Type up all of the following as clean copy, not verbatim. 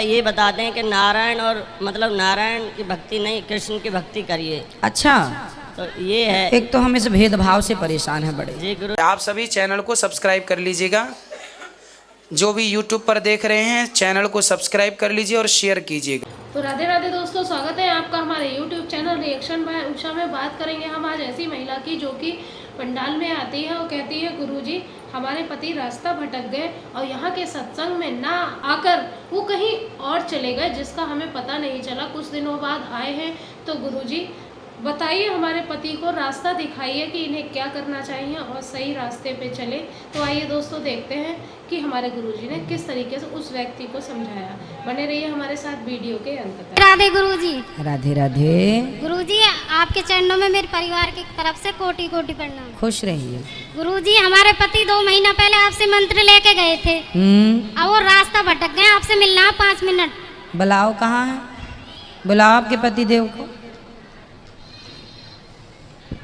ये बताते हैं कि नारायण और मतलब नारायण की भक्ति नहीं, कृष्ण की भक्ति करिए। अच्छा, तो ये है। एक तो हम इस भेदभाव से परेशान हैं बड़े। जी गुरु। आप सभी चैनल को सब्सक्राइब कर लीजिएगा। जो भी यूट्यूब पर देख रहे हैं चैनल को सब्सक्राइब कर लीजिए और शेयर कीजिएगा। तो राधे राधे दोस्तों, स्वागत है आपका हमारे YouTube channel reaction by Usha में। बात करेंगे हम आज ऐसी महिला की जो कि पंडाल में आती है और कहती है गुरुजी हमारे पति रास्ता भटक गए और यहाँ के सत्संग में ना आकर वो कहीं और चले गए, जिसका हमें पता नहीं चला। कुछ दिनों बाद आए हैं तो गुरुजी बताइए, हमारे पति को रास्ता दिखाइए कि इन्हें क्या करना चाहिए और सही रास्ते पे चले। तो आइए दोस्तों देखते हैं कि हमारे गुरुजी ने किस तरीके से उस व्यक्ति को समझाया। बने रहिए हमारे साथ वीडियो के अंत तक। राधे गुरुजी। राधे राधे। गुरुजी आपके चरणों में मेरे परिवार की तरफ से कोटि कोटि प्रणाम। खुश रहिए। गुरुजी हमारे पति 2 महीना पहले आपसे मंत्र लेके गए थे और वो रास्ता भटक गए। आपसे मिलना है 5 मिनट। बुलाओ, कहाँ है? बुलाओ आपके पति देव को।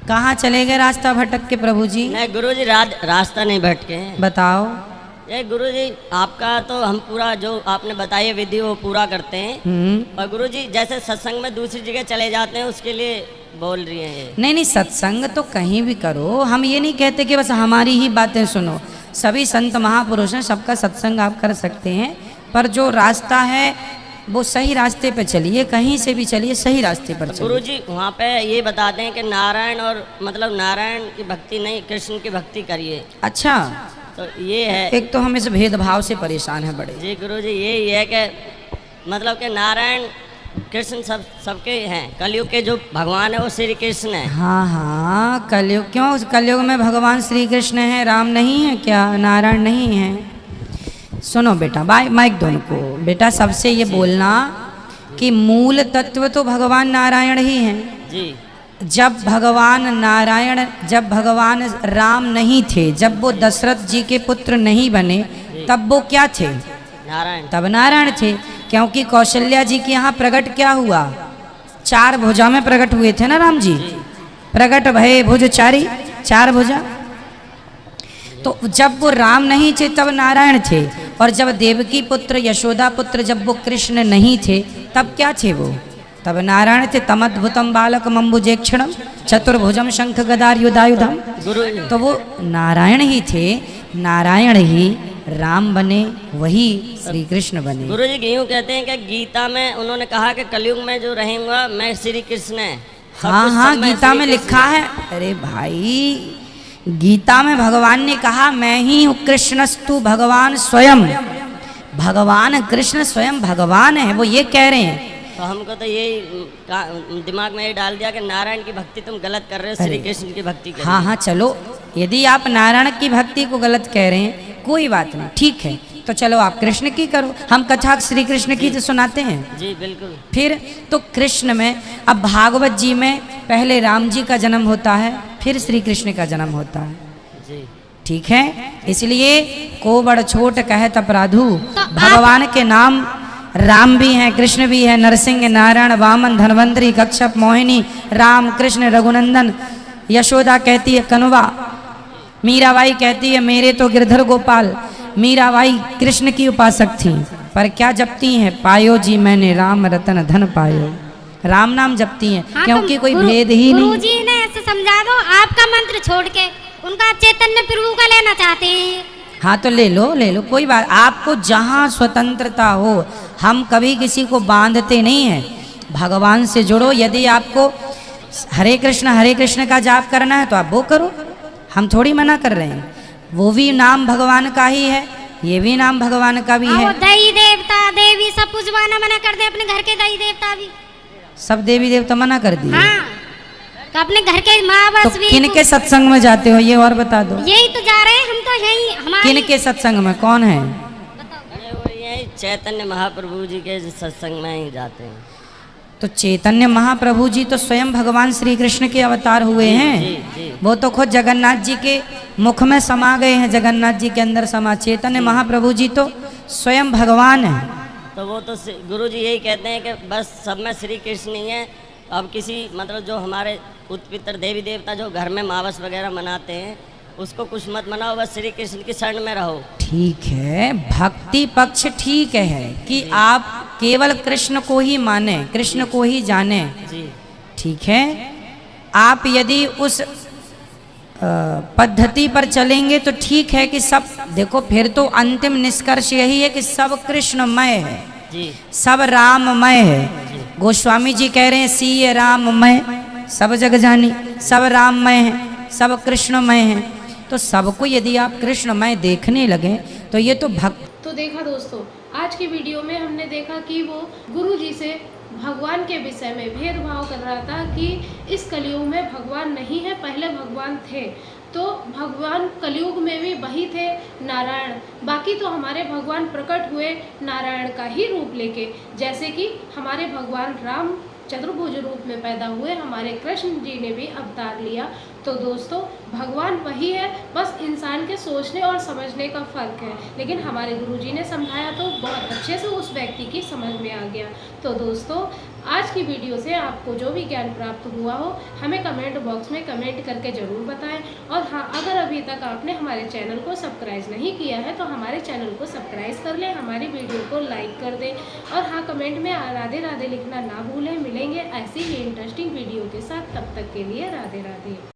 कहाँ चले गए रास्ता भटक के प्रभु जी? नहीं गुरुजी, रास्ता नहीं भटके हैं। बताओ। ये गुरुजी आपका तो हम पूरा जो आपने बताई विधि वो पूरा करते हैं। और गुरुजी जैसे सत्संग में दूसरी जगह चले जाते हैं उसके लिए बोल रही हैं ये। नहीं, सत्संग तो कहीं भी करो। हम ये नहीं कहते कि बस हमारी ही बातें सुनो। सभी संत महापुरुष हैं, सबका सत्संग आप कर सकते हैं, पर जो रास्ता है वो सही रास्ते पे चलिए। कहीं से भी चलिए, सही रास्ते पर चलिए। गुरुजी वहाँ पे ये बताते हैं कि नारायण और मतलब नारायण की भक्ति नहीं, कृष्ण की भक्ति करिए। अच्छा, तो ये है। एक तो हम इस भेदभाव से परेशान हैं बड़े। जी गुरुजी, यही है कि मतलब कि नारायण कृष्ण सबके हैं। कलयुग के जो भगवान है वो श्री कृष्ण है। हाँ, कलयुग क्यों? कलयुग में भगवान श्री कृष्ण है, राम नहीं है क्या? नारायण नहीं है? सुनो बेटा, माइक दोनों को। बेटा सबसे ये बोलना कि मूल तत्व तो भगवान नारायण ही हैं। जी। जब भगवान राम नहीं थे, जब वो दशरथ जी के पुत्र नहीं बने, तब वो क्या थे? नारायण। तब नारायण थे, क्योंकि कौशल्या जी के यहाँ प्रकट क्या हुआ? 4 भुजा में प्रकट हुए थे ना राम जी। प्रकट भये भुजचारी, 4 भुजा। तो जब वो राम नहीं थे तब नारायण थे, और जब देवकी पुत्र यशोदा पुत्र जब वो कृष्ण नहीं थे तब क्या थे वो? तब नारायण थे। तमद्भुतम बालकम अम्बुजेक्षणम चतुर्भुजम शंख गदायुधायुधम। तो वो नारायण ही थे, नारायण ही राम बने, वही श्री कृष्ण बने। गुरु जी यूँ कहते हैं कि गीता में उन्होंने कहा कि कलयुग में जो रहेंगे मैं श्री कृष्ण है। हाँ, गीता में लिखा है। अरे भाई, गीता में भगवान ने कहा मैं ही हूँ कृष्णस्तु भगवान स्वयं। भगवान कृष्ण स्वयं भगवान है, वो ये कह रहे हैं। तो हमको तो यही दिमाग में ये डाल दिया कि नारायण की भक्ति तुम गलत कर रहे हो, श्री कृष्ण की भक्ति कर रहे हो। हाँ, चलो, यदि आप नारायण की भक्ति को गलत कह रहे हैं कोई बात नहीं, ठीक है, तो चलो आप कृष्ण की करो। हम कथा श्री कृष्ण की तो सुनाते हैं। जी बिल्कुल। फिर तो कृष्ण में, अब भागवत जी में पहले राम जी का जन्म होता है, फिर श्री कृष्ण का जन्म होता है। जी ठीक है, इसलिए को बड़ छोट कहत अपराधु। भगवान के नाम राम भी हैं, कृष्ण भी है, नरसिंह, नारायण, वामन, धन्वंतरी, कच्छप, मोहिनी, राम, कृष्ण, रघुनंदन। यशोदा कहती है कनुवा, मीराबाई कहती है मेरे तो गिरधर गोपाल। मीराबाई कृष्ण की उपासक थी, पर क्या जपती हैं? पायो जी मैंने राम रतन धन पायो। राम नाम जपती हैं। हाँ, क्योंकि कोई भेद ही नहीं। गुरुजी ने ऐसे समझा दो, आपका मंत्र छोड़ के उनका चैतन्य प्रभु का लेना चाहते हैं। हाँ, तो ले लो, कोई बात। आपको जहाँ स्वतंत्रता हो, हम कभी किसी को बांधते नहीं हैं। भगवान से जुड़ो। यदि आपको हरे कृष्ण का जाप करना है तो आप वो करो, हम थोड़ी मना कर रहे हैं। वो भी नाम भगवान का ही है, ये भी नाम भगवान का भी है। देवी देवता देवी सब पूजवाना मना कर दे, अपने घर के देवी देवता भी सब देवी देवता मना कर दिए। हाँ, तो अपने घर के माँ बाप तो किन के सत्संग में जाते हो ये और बता दो। यही तो जा रहे हैं हम, तो यही हमारे। किन के सत्संग में? कौन है? यही चैतन्य महाप्रभु जी के सत्संग में ही जाते हैं। तो चैतन्य महाप्रभु जी तो स्वयं भगवान श्री कृष्ण के अवतार हुए हैं। वो तो खुद जगन्नाथ जी के मुख में समा गए हैं, जगन्नाथ जी के अंदर समा। चैतन्य महाप्रभु जी तो स्वयं भगवान है। तो वो तो गुरु जी यही कहते हैं कि बस सब में श्री कृष्ण ही है। अब किसी मतलब जो हमारे उत्पितर देवी देवता जो घर में मावस वगैरह मनाते हैं उसको कुछ मत मनाओ, बस श्री कृष्ण की शरण में रहो। ठीक है, भक्ति पक्ष ठीक है कि आप केवल कृष्ण को ही माने, कृष्ण को ही जाने। जी ठीक है, आप यदि उस पद्धति पर चलेंगे तो ठीक है कि सब, देखो फिर तो अंतिम निष्कर्ष यही है कि सब कृष्णमय है, जी सब राममय है। गोस्वामी जी कह रहे हैं सीए राममय सब जग जानी, सब राममय है, सब कृष्णमय है। तो सबको यदि आप कृष्णमय देखने लगे तो ये तो भक्त। तो देखा दोस्तों, आज की वीडियो में हमने देखा कि वो गुरु जी से भगवान के विषय में भेदभाव कर रहा था कि इस कलयुग में भगवान नहीं है, पहले भगवान थे। तो भगवान कलयुग में भी वही थे, नारायण। बाकी तो हमारे भगवान प्रकट हुए नारायण का ही रूप लेके, जैसे कि हमारे भगवान राम चतुर्भुज रूप में पैदा हुए, हमारे कृष्ण जी ने भी अवतार लिया। तो दोस्तों, भगवान वही है, बस इंसान के सोचने और समझने का फ़र्क है। लेकिन हमारे गुरुजी ने समझाया तो बहुत अच्छे से उस व्यक्ति की समझ में आ गया। तो दोस्तों, आज की वीडियो से आपको जो भी ज्ञान प्राप्त हुआ हो, हमें कमेंट बॉक्स में कमेंट करके ज़रूर बताएं। और हाँ, अगर अभी तक आपने हमारे चैनल को सब्सक्राइब नहीं किया है तो हमारे चैनल को सब्सक्राइब कर लें, हमारी वीडियो को लाइक कर दें। और हाँ, कमेंट में राधे राधे लिखना ना भूलें। मिलेंगे ऐसी ही इंटरेस्टिंग वीडियो के साथ, तब तक के लिए राधे राधे।